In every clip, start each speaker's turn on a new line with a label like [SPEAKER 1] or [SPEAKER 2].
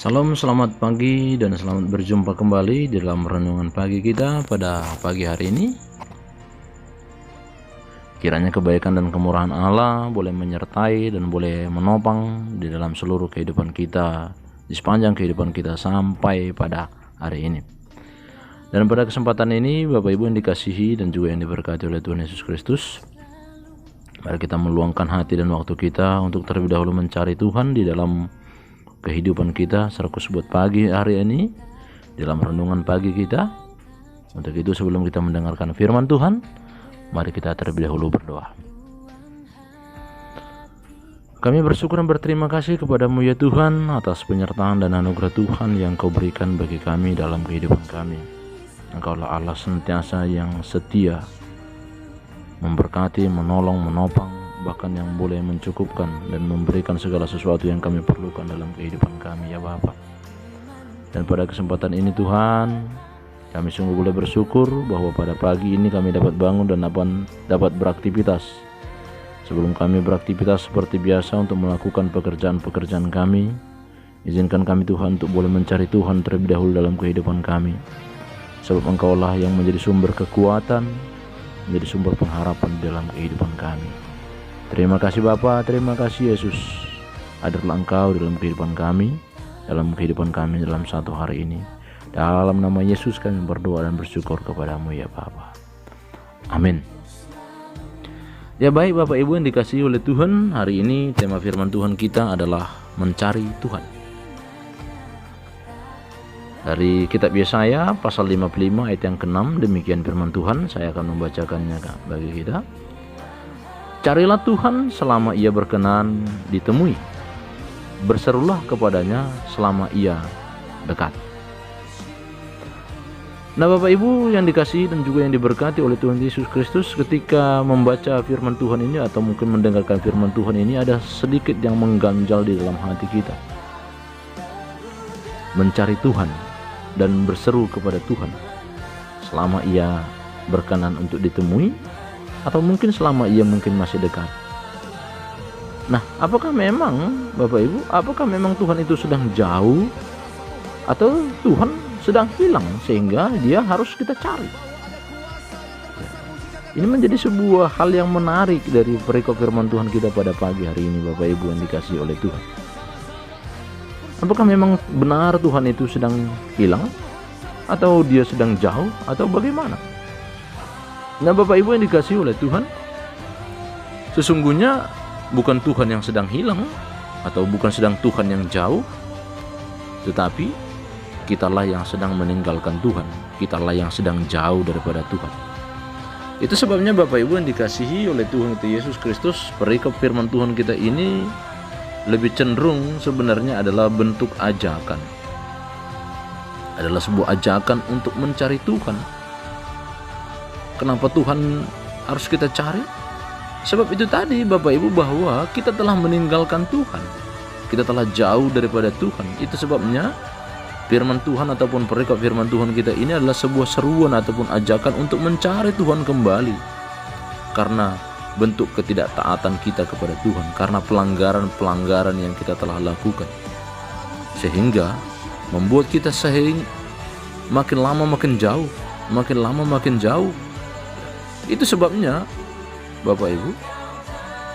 [SPEAKER 1] Salam, selamat pagi dan selamat berjumpa kembali di dalam renungan pagi kita pada pagi hari ini. Kiranya kebaikan dan kemurahan Allah boleh menyertai dan boleh menopang di dalam seluruh kehidupan kita, di sepanjang kehidupan kita sampai pada hari ini. Dan pada kesempatan ini, Bapak Ibu yang dikasihi dan juga yang diberkati oleh Tuhan Yesus Kristus, mari kita meluangkan hati dan waktu kita untuk terlebih dahulu mencari Tuhan di dalam kehidupan kita serakus buat pagi hari ini dalam renungan pagi kita. Untuk itu sebelum kita mendengarkan firman Tuhan, mari kita terlebih dahulu berdoa. Kami bersyukur dan berterima kasih kepadamu ya Tuhan atas penyertaan dan anugerah Tuhan yang Kau berikan bagi kami dalam kehidupan kami. Engkaulah Allah senantiasa yang setia, memberkati, menolong, menopang, bahkan yang boleh mencukupkan dan memberikan segala sesuatu yang kami perlukan dalam kehidupan kami ya Bapa. Dan pada kesempatan ini Tuhan, kami sungguh boleh bersyukur bahwa pada pagi ini kami dapat bangun dan dapat beraktivitas. Sebelum kami beraktivitas seperti biasa untuk melakukan pekerjaan-pekerjaan kami, izinkan kami Tuhan untuk boleh mencari Tuhan terlebih dahulu dalam kehidupan kami. Sebab Engkaulah yang menjadi sumber kekuatan, menjadi sumber pengharapan dalam kehidupan kami. Terima kasih Bapa, terima kasih Yesus. Hadirlah Engkau dalam kehidupan kami dalam satu hari ini. Dalam nama Yesus kami berdoa dan bersyukur kepadamu ya Bapa. Amin. Ya baik Bapak Ibu yang dikasihi oleh Tuhan, hari ini tema firman Tuhan kita adalah mencari Tuhan. Dari kitab Yesaya pasal 55 ayat yang ke-6, demikian firman Tuhan, saya akan membacakannya bagi kita. Carilah Tuhan selama ia berkenan ditemui, berserulah kepadanya selama ia dekat. Nah Bapak Ibu yang dikasihi dan juga yang diberkati oleh Tuhan Yesus Kristus, ketika membaca firman Tuhan ini atau mungkin mendengarkan firman Tuhan ini, ada sedikit yang mengganjal di dalam hati kita. Mencari Tuhan dan berseru kepada Tuhan selama ia berkenan untuk ditemui, atau mungkin selama ia mungkin masih dekat. Nah, apakah memang Bapak Ibu, apakah memang Tuhan itu sedang jauh atau Tuhan sedang hilang sehingga dia harus kita cari? Ini menjadi sebuah hal yang menarik dari perikop firman Tuhan kita pada pagi hari ini Bapak Ibu yang dikasihi oleh Tuhan. Apakah memang benar Tuhan itu sedang hilang atau dia sedang jauh atau bagaimana? Nah Bapak Ibu yang dikasihi oleh Tuhan, sesungguhnya bukan Tuhan yang sedang hilang atau bukan sedang Tuhan yang jauh, tetapi kitalah yang sedang meninggalkan Tuhan, kitalah yang sedang jauh daripada Tuhan. Itu sebabnya Bapak Ibu yang dikasihi oleh Tuhan Yesus Kristus, perikop firman Tuhan kita ini lebih cenderung sebenarnya adalah bentuk ajakan, adalah sebuah ajakan untuk mencari Tuhan. Kenapa Tuhan harus kita cari? Sebab itu tadi Bapak Ibu, bahwa kita telah meninggalkan Tuhan, kita telah jauh daripada Tuhan. Itu sebabnya firman Tuhan ataupun perikop firman Tuhan kita ini adalah sebuah seruan ataupun ajakan untuk mencari Tuhan kembali, karena bentuk ketidaktaatan kita kepada Tuhan, karena pelanggaran-pelanggaran yang kita telah lakukan, sehingga membuat kita makin lama makin jauh, makin lama makin jauh. Itu sebabnya Bapak Ibu,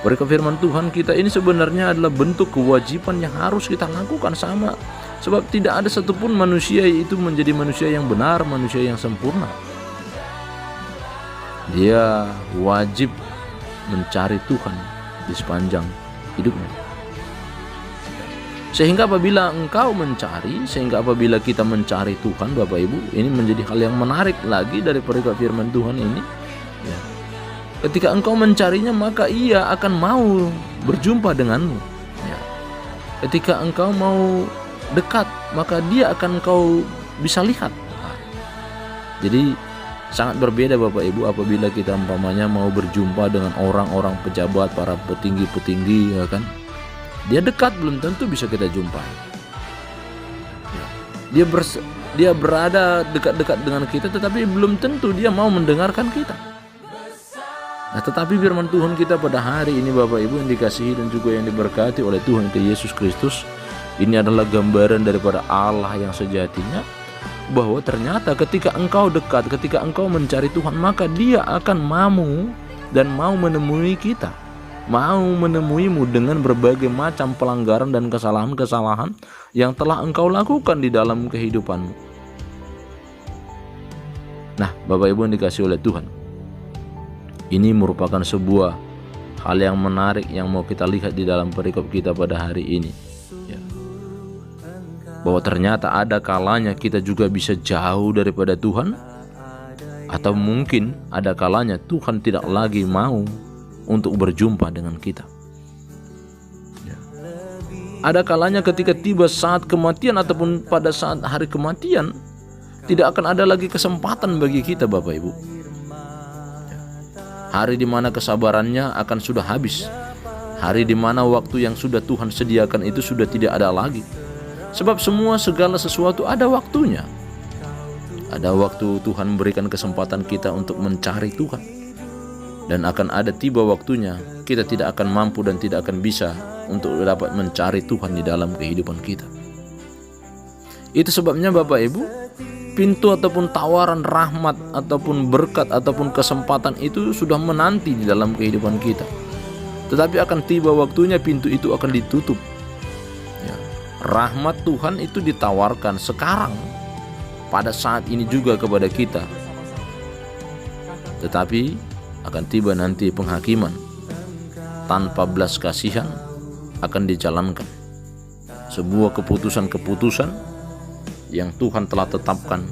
[SPEAKER 1] perikop firman Tuhan kita ini sebenarnya adalah bentuk kewajiban yang harus kita lakukan sama. Sebab tidak ada satupun manusia itu menjadi manusia yang benar, manusia yang sempurna. Dia wajib mencari Tuhan di sepanjang hidupnya. Sehingga apabila apabila kita mencari Tuhan Bapak Ibu, ini menjadi hal yang menarik lagi dari perikop firman Tuhan ini ya. Ketika engkau mencarinya, maka ia akan mau berjumpa denganmu ya. Ketika engkau mau dekat, maka dia akan engkau bisa lihat. Jadi sangat berbeda Bapak Ibu apabila kita umpamanya mau berjumpa dengan orang-orang pejabat, para petinggi-petinggi ya kan. Dia dekat belum tentu bisa kita jumpai. Dia berada dekat-dekat dengan kita, tetapi belum tentu dia mau mendengarkan kita. Nah, tetapi firman Tuhan kita pada hari ini Bapak Ibu yang dikasihi dan juga yang diberkati oleh Tuhan Yesus Kristus, Ini adalah gambaran daripada Allah yang sejatinya, bahwa ternyata ketika engkau dekat, ketika engkau mencari Tuhan, maka Dia akan mau dan mau menemui kita, mau menemuimu dengan berbagai macam pelanggaran dan kesalahan-kesalahan yang telah engkau lakukan di dalam kehidupanmu. Nah, Bapak Ibu yang dikasihi oleh Tuhan, ini merupakan sebuah hal yang menarik yang mau kita lihat di dalam perikop kita pada hari ini, ya. Bahwa ternyata ada kalanya kita juga bisa jauh daripada Tuhan, atau mungkin ada kalanya Tuhan tidak lagi mau untuk berjumpa dengan kita, ya. Ada kalanya ketika tiba saat kematian ataupun pada saat hari kematian, tidak akan ada lagi kesempatan bagi kita, Bapak Ibu, ya. Hari dimana kesabarannya akan sudah habis, hari dimana waktu yang sudah Tuhan sediakan itu sudah tidak ada lagi. Sebab segala sesuatu ada waktunya. Ada waktu Tuhan memberikan kesempatan kita untuk mencari Tuhan, dan akan ada tiba waktunya kita tidak akan mampu dan tidak akan bisa untuk dapat mencari Tuhan di dalam kehidupan kita. Itu sebabnya Bapak Ibu, pintu ataupun tawaran rahmat ataupun berkat ataupun kesempatan itu sudah menanti di dalam kehidupan kita. Tetapi akan tiba waktunya pintu itu akan ditutup. Rahmat Tuhan itu ditawarkan sekarang, pada saat ini juga kepada kita. Tetapi akan tiba nanti penghakiman tanpa belas kasihan akan dijalankan. Sebuah keputusan-keputusan yang Tuhan telah tetapkan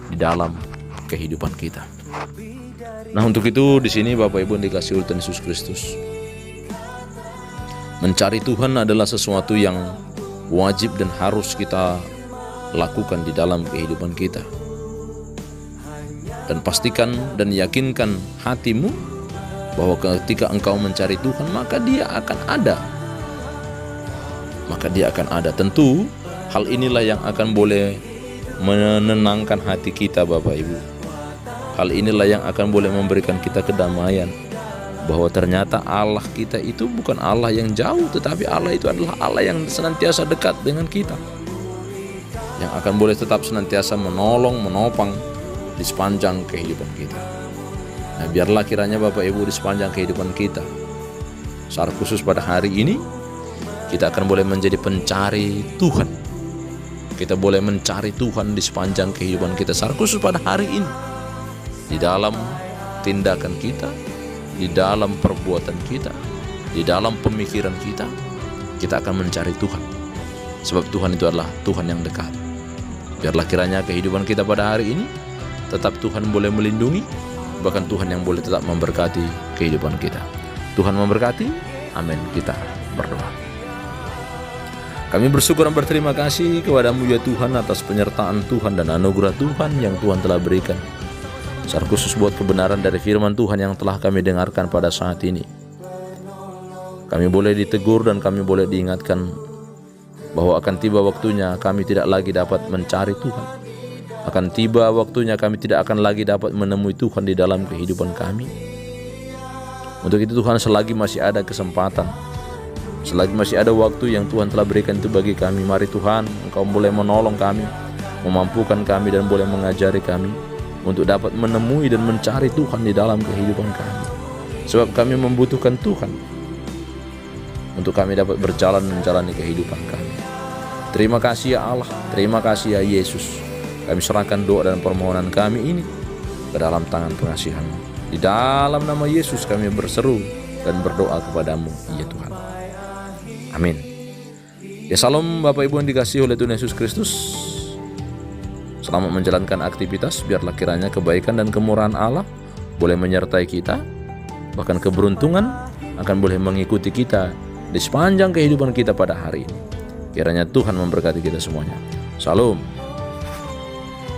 [SPEAKER 1] di dalam kehidupan kita. Nah, untuk itu di sini Bapak Ibu yang dikasihi oleh Tuhan Yesus Kristus, mencari Tuhan adalah sesuatu yang wajib dan harus kita lakukan di dalam kehidupan kita. Dan pastikan dan yakinkan hatimu bahwa ketika engkau mencari Tuhan, maka Dia akan ada. Maka Dia akan ada. Tentu hal inilah yang akan boleh menenangkan hati kita, Bapak Ibu. Hal inilah yang akan boleh memberikan kita kedamaian, bahwa ternyata Allah kita itu bukan Allah yang jauh, tetapi Allah itu adalah Allah yang senantiasa dekat dengan kita, yang akan boleh tetap senantiasa menolong, menopang di sepanjang kehidupan kita. Nah, biarlah kiranya Bapak Ibu di sepanjang kehidupan kita, secara khusus pada hari ini, kita akan boleh menjadi pencari Tuhan. Kita boleh mencari Tuhan di sepanjang kehidupan kita, secara khusus pada hari ini, di dalam tindakan kita, di dalam perbuatan kita, di dalam pemikiran kita, kita akan mencari Tuhan. Sebab Tuhan itu adalah Tuhan yang dekat. Biarlah kiranya kehidupan kita pada hari ini tetap Tuhan boleh melindungi, bahkan Tuhan yang boleh tetap memberkati kehidupan kita. Tuhan memberkati. Amin. Kita berdoa. Kami bersyukur dan berterima kasih kepada-Mu ya Tuhan atas penyertaan Tuhan dan anugerah Tuhan yang Tuhan telah berikan, secara khusus buat kebenaran dari firman Tuhan yang telah kami dengarkan pada saat ini. Kami boleh ditegur dan kami boleh diingatkan bahwa akan tiba waktunya kami tidak lagi dapat mencari Tuhan. Akan tiba waktunya kami tidak akan lagi dapat menemui Tuhan di dalam kehidupan kami. Untuk itu Tuhan, selagi masih ada kesempatan, selagi masih ada waktu yang Tuhan telah berikan itu bagi kami, mari Tuhan Engkau boleh menolong kami, memampukan kami dan boleh mengajari kami untuk dapat menemui dan mencari Tuhan di dalam kehidupan kami. Sebab kami membutuhkan Tuhan untuk kami dapat berjalan menjalani kehidupan kami. Terima kasih ya Allah, terima kasih ya Yesus. Kami serahkan doa dan permohonan kami ini ke dalam tangan pengasihan-Mu. Di dalam nama Yesus kami berseru dan berdoa kepada-Mu ya Tuhan. Amin. Ya, salam Bapak Ibu yang dikasihi oleh Tuhan Yesus Kristus. Selamat menjalankan aktivitas, biarlah kiranya kebaikan dan kemurahan Allah boleh menyertai kita, bahkan keberuntungan akan boleh mengikuti kita di sepanjang kehidupan kita pada hari ini. Kiranya Tuhan memberkati kita semuanya. Salam.